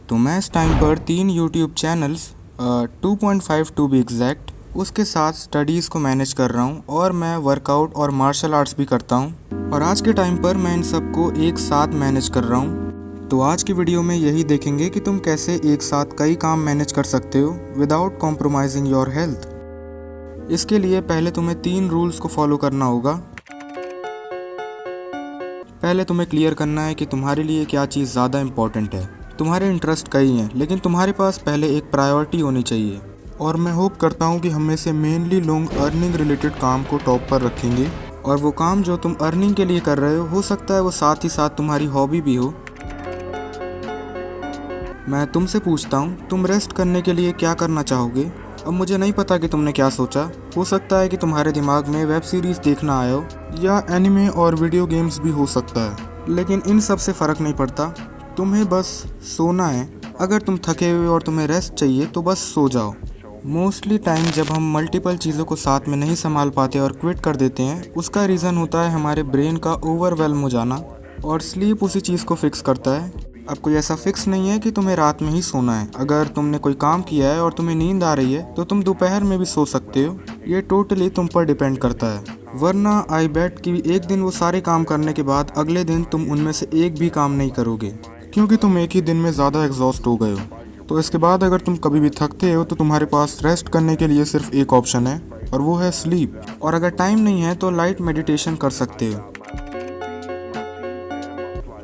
तो मैं इस टाइम पर 3 YouTube channels 2.5 to be exact उसके साथ स्टडीज़ को मैनेज कर रहा हूँ और मैं वर्कआउट और मार्शल आर्ट्स भी करता हूँ और आज के टाइम पर मैं इन सबको एक साथ मैनेज कर रहा हूँ। तो आज की वीडियो में यही देखेंगे कि तुम कैसे एक साथ कई काम मैनेज कर सकते हो विदाउट कॉम्प्रोमाइजिंग योर हेल्थ। इसके लिए पहले तुम्हें 3 रूल्स को फॉलो करना होगा। पहले तुम्हें क्लियर करना है कि तुम्हारे लिए क्या चीज़ ज़्यादा इम्पॉर्टेंट है। तुम्हारे इंटरेस्ट कई हैं, लेकिन तुम्हारे पास पहले एक प्रायोरिटी होनी चाहिए। और मैं होप करता हूँ कि हम में से मेनली लोग अर्निंग रिलेटेड काम को टॉप पर रखेंगे और वो काम जो तुम अर्निंग के लिए कर रहे हो सकता है वो साथ ही साथ तुम्हारी हॉबी भी हो। मैं तुमसे पूछता हूँ, तुम रेस्ट करने के लिए क्या करना चाहोगे? अब मुझे नहीं पता कि तुमने क्या सोचा। हो सकता है कि तुम्हारे दिमाग में वेब सीरीज़ देखना आया हो या एनिमे और वीडियो गेम्स भी हो सकता है, लेकिन इन सब से फ़र्क नहीं पड़ता। तुम्हें बस सोना है। अगर तुम थके हुए और तुम्हें रेस्ट चाहिए तो बस सो जाओ। मोस्टली टाइम जब हम मल्टीपल चीज़ों को साथ में नहीं संभाल पाते और क्विट कर देते हैं, उसका रीज़न होता है हमारे ब्रेन का ओवरवेल्म हो जाना, और स्लीप उसी चीज़ को फिक्स करता है। अब कोई ऐसा फिक्स नहीं है कि तुम्हें रात में ही सोना है। अगर तुमने कोई काम किया है और तुम्हें नींद आ रही है तो तुम दोपहर में भी सो सकते हो। ये टोटली तुम पर डिपेंड करता है। वरना आई बेट कि एक दिन वो सारे काम करने के बाद अगले दिन तुम उनमें से एक भी काम नहीं करोगे, क्योंकि तुम एक ही दिन में ज़्यादा एग्जॉस्ट हो गए हो। तो इसके बाद अगर तुम कभी भी थकते हो तो तुम्हारे पास रेस्ट करने के लिए सिर्फ एक ऑप्शन है, और वो है स्लीप। और अगर टाइम नहीं है तो लाइट मेडिटेशन कर सकते हो।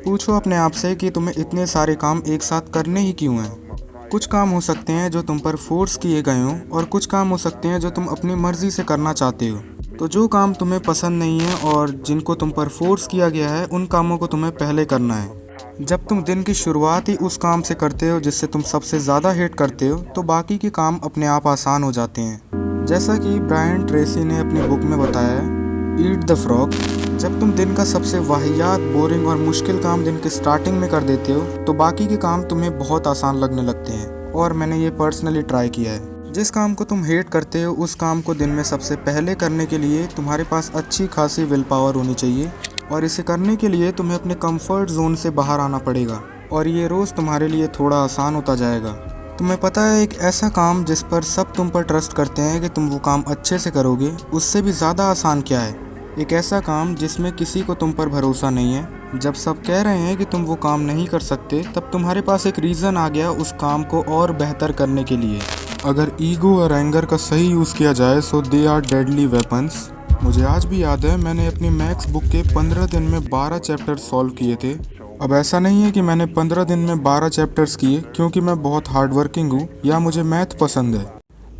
पूछो अपने आप से कि तुम्हें इतने सारे काम एक साथ करने ही क्यों हैं। कुछ काम हो सकते हैं जो तुम पर फोर्स किए गए हों, और कुछ काम हो सकते हैं जो तुम अपनी मर्जी से करना चाहते हो। तो जो काम तुम्हें पसंद नहीं है और जिनको तुम पर फोर्स किया गया है, उन कामों को तुम्हें पहले करना है। जब तुम दिन की शुरुआत ही उस काम से करते हो जिससे तुम सबसे ज़्यादा हेट करते हो, तो बाकी के काम अपने आप आसान हो जाते हैं। जैसा कि ब्रायन ट्रेसी ने अपनी बुक में बताया है, ईट द फ्रॉग। जब तुम दिन का सबसे वाहियात, बोरिंग और मुश्किल काम दिन के स्टार्टिंग में कर देते हो, तो बाकी के काम तुम्हें बहुत आसान लगने लगते हैं। और मैंने ये पर्सनली ट्राई किया है। जिस काम को तुम हेट करते हो, उस काम को दिन में सबसे पहले करने के लिए तुम्हारे पास अच्छी खासी विल पावर होनी चाहिए, और इसे करने के लिए तुम्हें अपने कंफर्ट जोन से बाहर आना पड़ेगा, और ये रोज़ तुम्हारे लिए थोड़ा आसान होता जाएगा। तुम्हें पता है, एक ऐसा काम जिस पर सब तुम पर ट्रस्ट करते हैं कि तुम वो काम अच्छे से करोगे, उससे भी ज़्यादा आसान क्या है? एक ऐसा काम जिसमें किसी को तुम पर भरोसा नहीं है। जब सब कह रहे हैं कि तुम वो काम नहीं कर सकते, तब तुम्हारे पास एक रीज़न आ गया उस काम को और बेहतर करने के लिए। अगर ईगो और एंगर का सही यूज़ किया जाए, सो दे आर डेडली वेपन्स। मुझे आज भी याद है, मैंने अपनी मैथ्स बुक के 15 दिन में 12 चैप्टर सॉल्व किए थे। अब ऐसा नहीं है कि मैंने 15 दिन में 12 चैप्टर्स किए क्योंकि मैं बहुत हार्ड वर्किंग हूँ या मुझे मैथ पसंद है,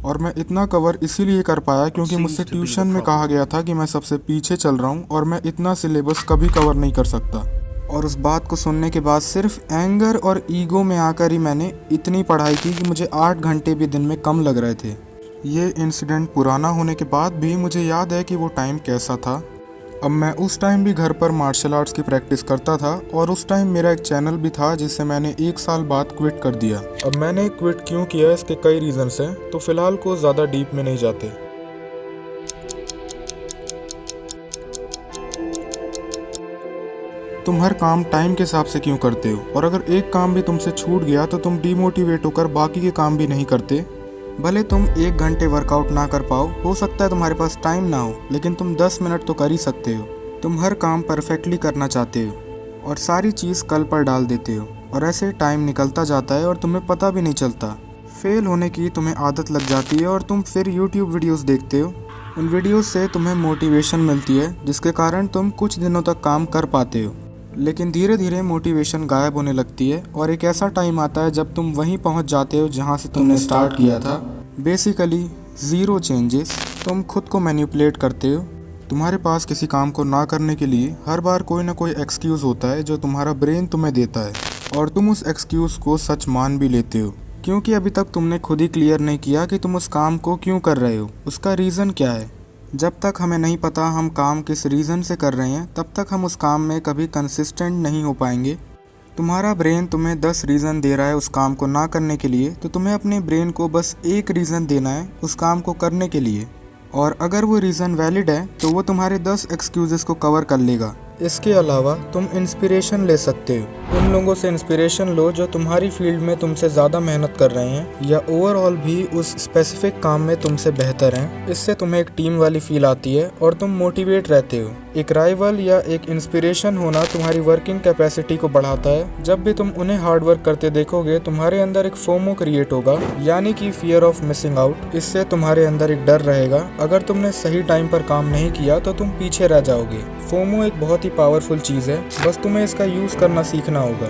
और मैं इतना कवर इसीलिए कर पाया क्योंकि मुझसे ट्यूशन में कहा गया था कि मैं सबसे पीछे चल रहा हूँ और मैं इतना सिलेबस कभी कवर नहीं कर सकता। और उस बात को सुनने के बाद सिर्फ एंगर और ईगो में आकर ही मैंने इतनी पढ़ाई की कि मुझे 8 घंटे भी दिन में कम लग रहे थे। ये इंसिडेंट पुराना होने के बाद भी मुझे याद है कि वो टाइम कैसा था। अब मैं उस टाइम भी घर पर मार्शल आर्ट्स की प्रैक्टिस करता था, और उस टाइम मेरा एक चैनल भी था जिसे मैंने 1 साल बाद क्विट कर दिया। अब मैंने क्विट क्यों किया, इसके कई रीजंस हैं, तो फिलहाल को ज़्यादा डीप में नहीं जाते। तुम हर काम टाइम के हिसाब से क्यों करते हो, और अगर एक काम भी तुमसे छूट गया तो तुम डीमोटिवेट होकर बाकी के काम भी नहीं करते। भले तुम 1 घंटे वर्कआउट ना कर पाओ, हो सकता है तुम्हारे पास टाइम ना हो, लेकिन तुम 10 मिनट तो कर ही सकते हो। तुम हर काम परफेक्टली करना चाहते हो और सारी चीज़ कल पर डाल देते हो, और ऐसे टाइम निकलता जाता है और तुम्हें पता भी नहीं चलता। फेल होने की तुम्हें आदत लग जाती है और तुम फिर यूट्यूब वीडियोस देखते हो। उन वीडियोस से तुम्हें मोटिवेशन मिलती है, जिसके कारण तुम कुछ दिनों तक काम कर पाते हो, लेकिन धीरे धीरे मोटिवेशन गायब होने लगती है, और एक ऐसा टाइम आता है जब तुम वहीं पहुंच जाते हो जहां से तुमने स्टार्ट किया था। Basically zero changes. तुम खुद को मैनिपुलेट करते हो। तुम्हारे पास किसी काम को ना करने के लिए हर बार कोई ना कोई एक्सक्यूज़ होता है जो तुम्हारा ब्रेन तुम्हें देता है, और तुम उस एक्सक्यूज़ को सच मान भी लेते हो, क्योंकि अभी तक तुमने खुद ही क्लियर नहीं किया कि तुम उस काम को क्यों कर रहे हो, उसका रीज़न क्या है। जब तक हमें नहीं पता हम काम किस रीज़न से कर रहे हैं, तब तक हम उस काम में कभी कंसिस्टेंट नहीं हो पाएंगे। तुम्हारा ब्रेन तुम्हें 10 रीज़न दे रहा है उस काम को ना करने के लिए, तो तुम्हें अपने ब्रेन को बस एक रीज़न देना है उस काम को करने के लिए, और अगर वो रीज़न वैलिड है तो वो तुम्हारे 10 एक्सक्यूज़ेस को कवर कर लेगा। इसके अलावा तुम इंस्पिरेशन ले सकते हो। उन लोगों से इंस्पिरेशन लो जो तुम्हारी फील्ड में तुमसे ज़्यादा मेहनत कर रहे हैं या ओवरऑल भी उस स्पेसिफिक काम में तुमसे बेहतर हैं। इससे तुम्हें एक टीम वाली फील आती है और तुम मोटिवेट रहते हो। एक राइवल या एक इंस्पिरेशन होना तुम्हारी वर्किंग कैपेसिटी को बढ़ाता है। जब भी तुम उन्हें हार्ड वर्क करते देखोगे तुम्हारे अंदर एक फोमो क्रिएट होगा, यानी कि फियर ऑफ मिसिंग आउट। इससे तुम्हारे अंदर एक डर रहेगा, अगर तुमने सही टाइम पर काम नहीं किया तो तुम पीछे रह जाओगे। फोमो एक बहुत ही पावरफुल चीज़ है, बस तुम्हें इसका यूज़ करना सीखना होगा।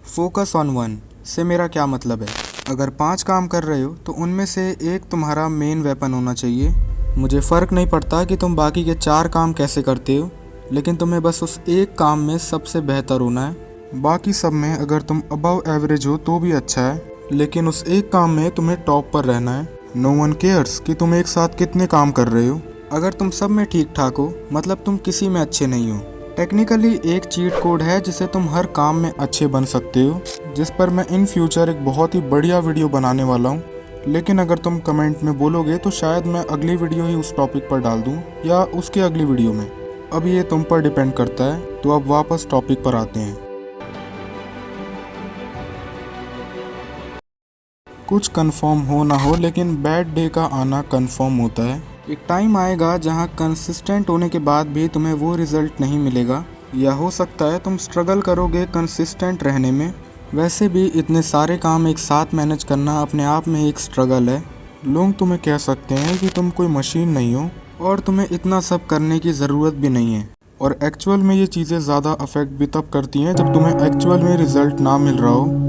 फोकस ऑन वन से मेरा क्या मतलब है? अगर 5 काम कर रहे हो तो उनमें से एक तुम्हारा मेन वेपन होना चाहिए। मुझे फ़र्क नहीं पड़ता कि तुम बाकी के 4 काम कैसे करते हो, लेकिन तुम्हें बस उस एक काम में सबसे बेहतर होना है। बाकी सब में अगर तुम अबव एवरेज हो तो भी अच्छा है, लेकिन उस एक काम में तुम्हें टॉप पर रहना है। नो वन केयर्स कि तुम एक साथ कितने काम कर रहे हो। अगर तुम सब में ठीक ठाक हो मतलब तुम किसी में अच्छे नहीं हो। टेक्निकली एक चीट कोड है जिसे तुम हर काम में अच्छे बन सकते हो, जिस पर मैं इन फ्यूचर एक बहुत ही बढ़िया वीडियो बनाने वाला हूँ। लेकिन अगर तुम कमेंट में बोलोगे तो शायद मैं अगली वीडियो ही उस टॉपिक पर डाल दूँ या उसके अगली वीडियो में। अब ये तुम पर डिपेंड करता है। तो अब वापस टॉपिक पर आते हैं। कुछ कंफर्म हो ना हो लेकिन बैड डे का आना कंफर्म होता है। एक टाइम आएगा जहां कंसिस्टेंट होने के बाद भी तुम्हें वो रिजल्ट नहीं मिलेगा, या हो सकता है तुम स्ट्रगल करोगे कंसिस्टेंट रहने में। वैसे भी इतने सारे काम एक साथ मैनेज करना अपने आप में एक स्ट्रगल है। लोग तुम्हें कह सकते हैं कि तुम कोई मशीन नहीं हो और तुम्हें इतना सब करने की ज़रूरत भी नहीं है। और एक्चुअल में ये चीज़ें ज़्यादा अफेक्ट भी तब करती हैं जब तुम्हें एक्चुअल में रिजल्ट ना मिल रहा हो।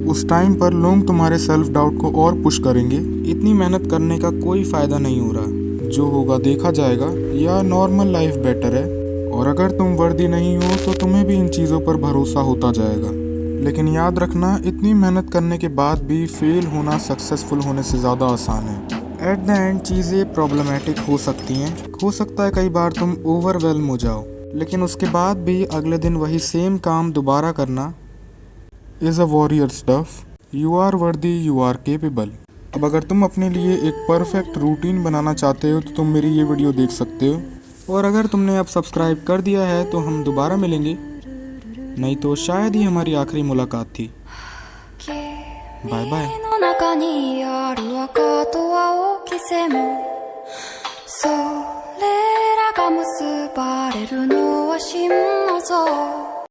उस टाइम पर लोग तुम्हारे सेल्फ डाउट को और पुश करेंगे। इतनी मेहनत करने का कोई फ़ायदा नहीं हो रहा, जो होगा देखा जाएगा, या नॉर्मल लाइफ बेटर है। और अगर तुम वर्दी नहीं हो तो तुम्हें भी इन चीज़ों पर भरोसा होता जाएगा। लेकिन याद रखना, इतनी मेहनत करने के बाद भी फेल होना सक्सेसफुल होने से ज़्यादा आसान है। एट द एंड चीज़ें प्रॉब्लमेटिक हो सकती हैं। हो सकता है कई बार तुम ओवरवेल्म हो जाओ, लेकिन उसके बाद भी अगले दिन वही सेम काम दोबारा करना is a warrior stuff. You are worthy, you are capable. अब अगर तुम अपने लिए एक परफेक्ट रूटीन बनाना चाहते हो तो तुम मेरी ये वीडियो देख सकते हो। और अगर तुमने अब सब्सक्राइब कर दिया है तो हम दोबारा मिलेंगे, नहीं तो शायद ही हमारी आखिरी मुलाकात थी। Bye bye. それらが結ばれるのは真の像